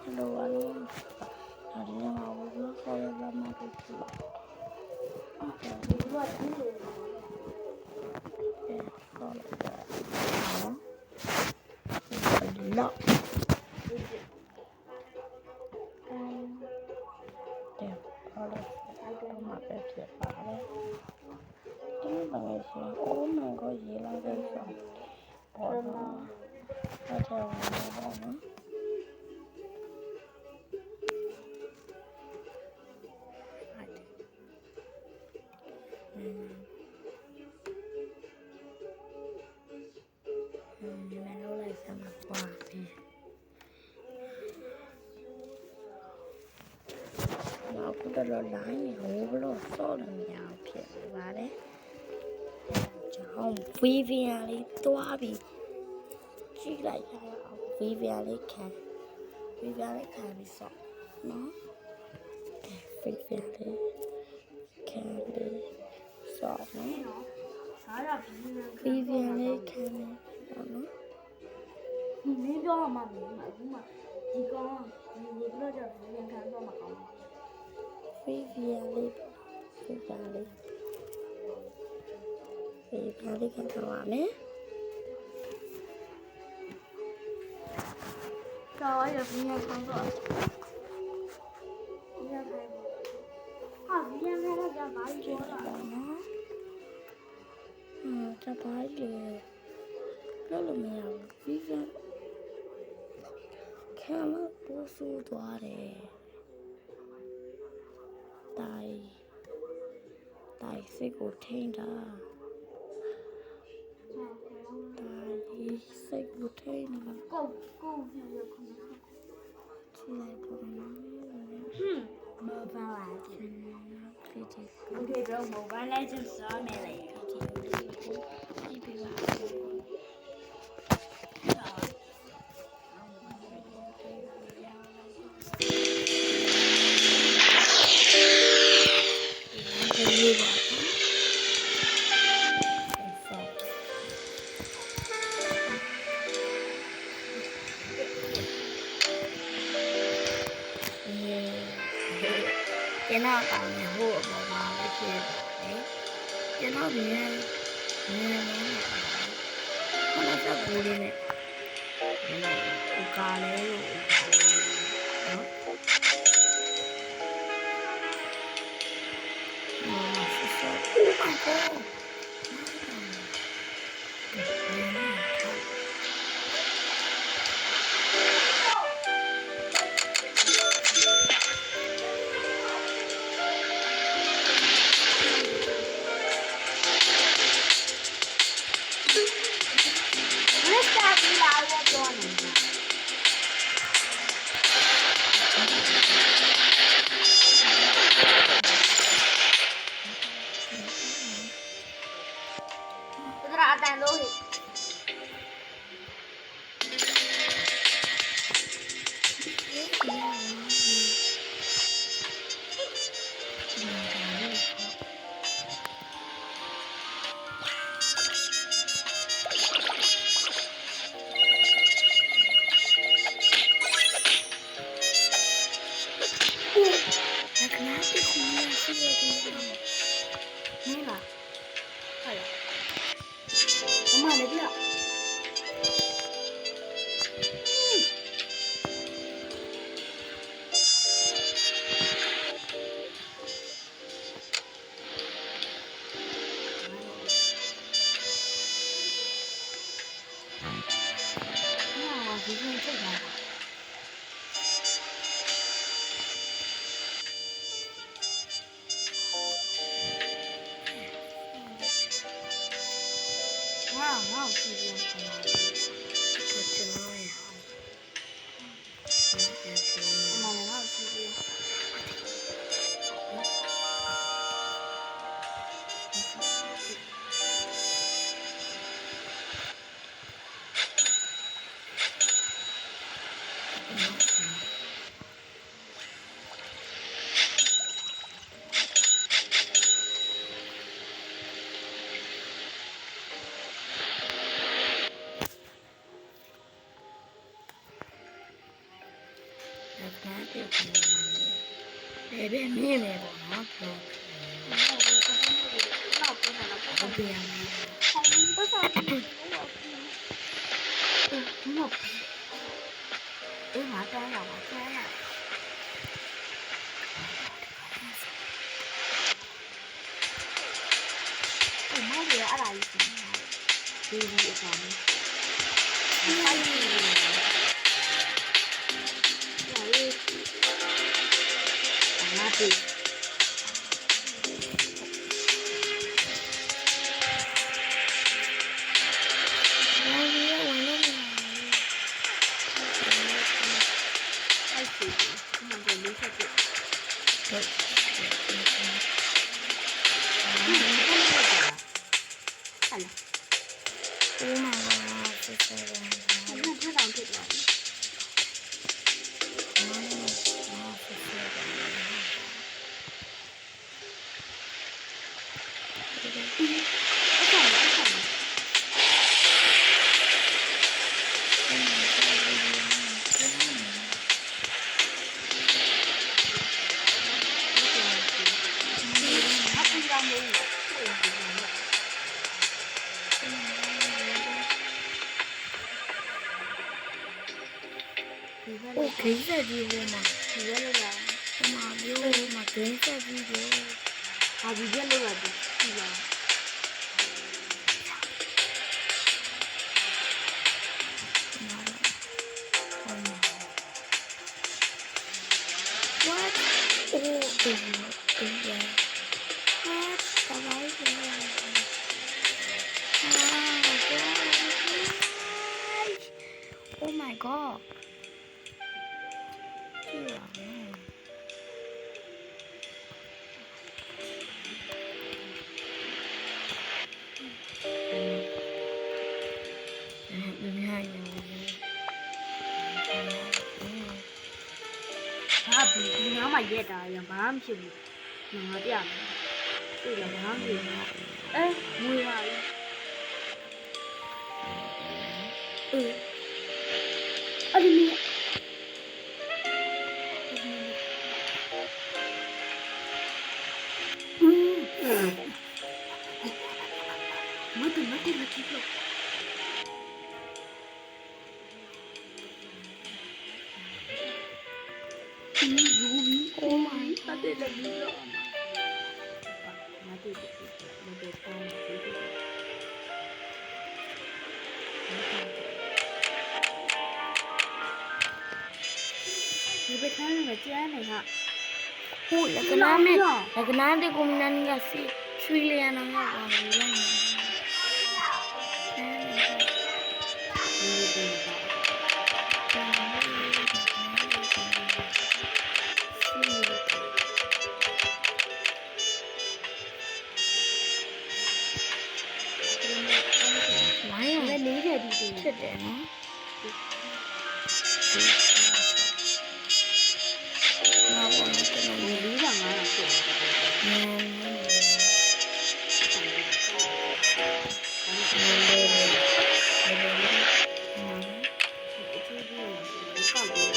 Hello, hello. Hari ni mau buat saya lama tu. Buat ni. Kalau dah. Lock. Kalau ada mata siapa? Ini bagaimana sih? Oh my god, gila guys. Oh, ada orang. Aku dah lain, aku belum soalnya apa ada. Jangan Vivian itu abi, cila ya, Vivian kan bisa, no? Vivian kan bisa, no? Vivian kan, no? Ini doa mana? Jika ini belajar Vivian kan doa macam. Vivian kan doa ni. Kau ada Vivian kan doa. Vivian kan. Vivian kan doa baik doa. Capai le. Lalu macam Vivian. Kamu bosu doa le. Tai seko tenda. Tai seko tenda. Go Vivian kan. Cila pun. Mobile Legends. Okay, bro. Mobile Legends so melee. Cái nào cả nhà hộ mà cái kia đấy cái nào thì nghe nó là sao bù đi này cái nào cá đấy đó mà sao Ada loh. Mana dia? Wow, လက်ကန်တဲ့ကိုလေပဲမြင်နေပေါ့နော်ပြော နောက်ပြန်လာတော့ ဟုတ်ပြန် ဆောင်းပတ်စားဘူး ဒီမှာအေးငါတန်းလာပါတန်းလာ မောင်ရအဲ့ဒါကြီးစီဒီဒီအကောင်ကြီးဖိုက်ကြီးဟဲ့ငါပြေး အဲ့ဒီမှန်တယ်လေးချက်ပြ ဟုတ် ဟဲ့ Oh my god, this is ဘယ်နဲ့ထတောင်ဖြစ်သွားလဲ Oh, kỹ ra gì vậy mà? ဒီရက်လို့လား Mà vô mà kỹ ra gì vậy? ဟာဒီရက်လို့လားဒီလား What? Oh, yeah. What? Cái đấy gì vậy? Oh my god.ဟာဒီငါမှရက်တာရဘာမှဖြစ်ဘူးငါပြမယ်တွေ့လားဘာမှဖြစ်ဘူးအဲငွေပါပြီအဲ့ဒီနေ့မတ်လို့ Oh my တတ်တယ်လည်းပြီးတော့မတ်တယ်မတ်ပေါင်းပြီးတော့ဒီဘက်ထဲမှာကျန်းနေဟာ Oh, lagana de kumnan kasi Australia na nga ba lang. ဒီလိုတော့ Why လည်း are နေတယ်ဒီတင် you there, no? No, I'm not gonna 45တော့ဖြစ်အကျိုးကြီးကိုကောက်ပြီး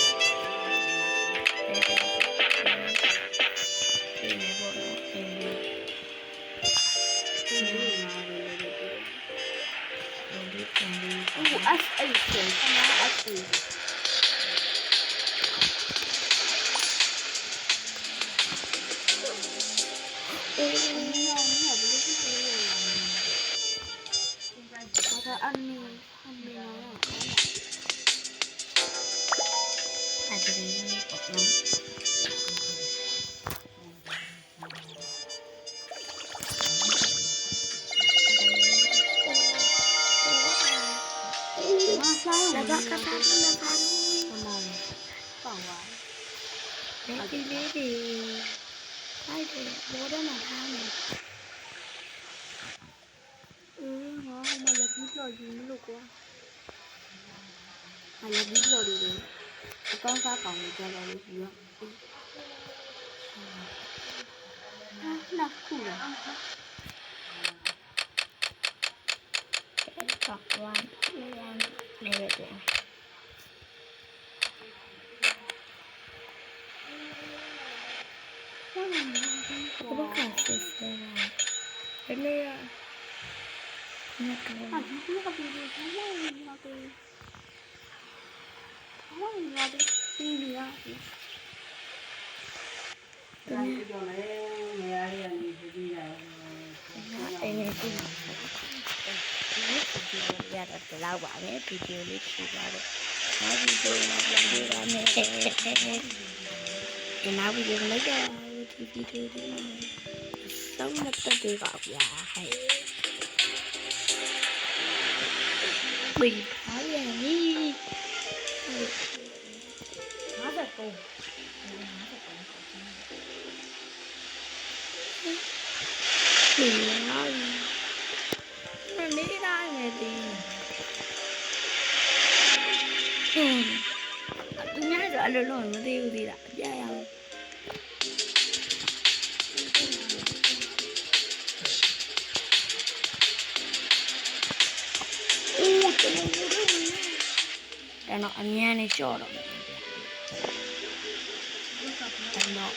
S8 ဆန္ဒ S8 Oh, ညောင်းညဘယ်လိုဖြစ်လဲဘာသာအမီနော် I believe no. ငါစားရ Laba ka pa rin, laba rin. မောင်ပေါ့ပါ Baby. Ay, boda na kami. ငါဟိုမှာလက်ပြီးတော့ယူမလို့ကွာငါလက်ပြီးတော့လေအကောင်းစားကောင်းနေကြတော့လို့ယူရနာခုလား Got one, maybe there. လေရညတော့ 啊，你这个比例，我问你那个，我问你那个比例啊， အိမ်လေးကြည့်ရတော့ဒီလောက်ပါပဲဗီဒီယိုလေးကြည့်ပါတော့နောက်ဗီဒီယိုမှာပြန်ပြပါမယ်ဒီနောက်ဗီဒီယိုလိုက်တော့ဒီဗီဒီယိုလေးသုံးလက်တက်သေးပါဗျာဟဲ့ဘယ်ပါလဲနီ 哪在勾？ ဒီနော်နေတိုင်းမယ်ဒီသူများဆိုအလိုလုံးမသိဘူးသေးတာအပြရအောင်အိုးတော်တော်အဲ့တော့အမြန်းလေးလျှော့တော့မယ်အဲ့တော့